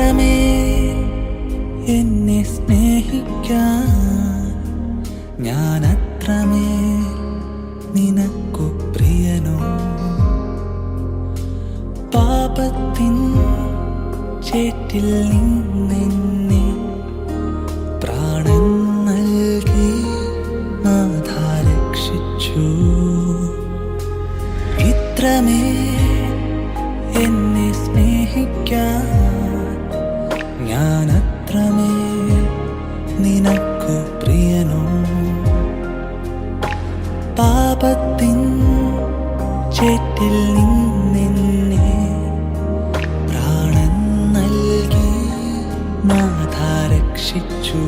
ഇത്രമേൽ എന്നെ സ്നേഹിക്കാൻ ഞാൻ അത്രമേൽ നിനക്കു പ്രിയനോ. പാപത്തിൻ ചേറ്റിൽ നിന്നെന്നെ പ്രാണൻ നൽകി നാഥ രക്ഷിച്ചു. ഇത്രമേൽ എന്നെ സ്നേഹിക്കാൻ ഞാൻ അത്രമേൽ നിനക്കു പ്രിയനോ. പാപത്തിൻ ചേറ്റിൽ നിന്നെന്നെ പ്രാണൻ നൽകി നാഥ രക്ഷിച്ചു.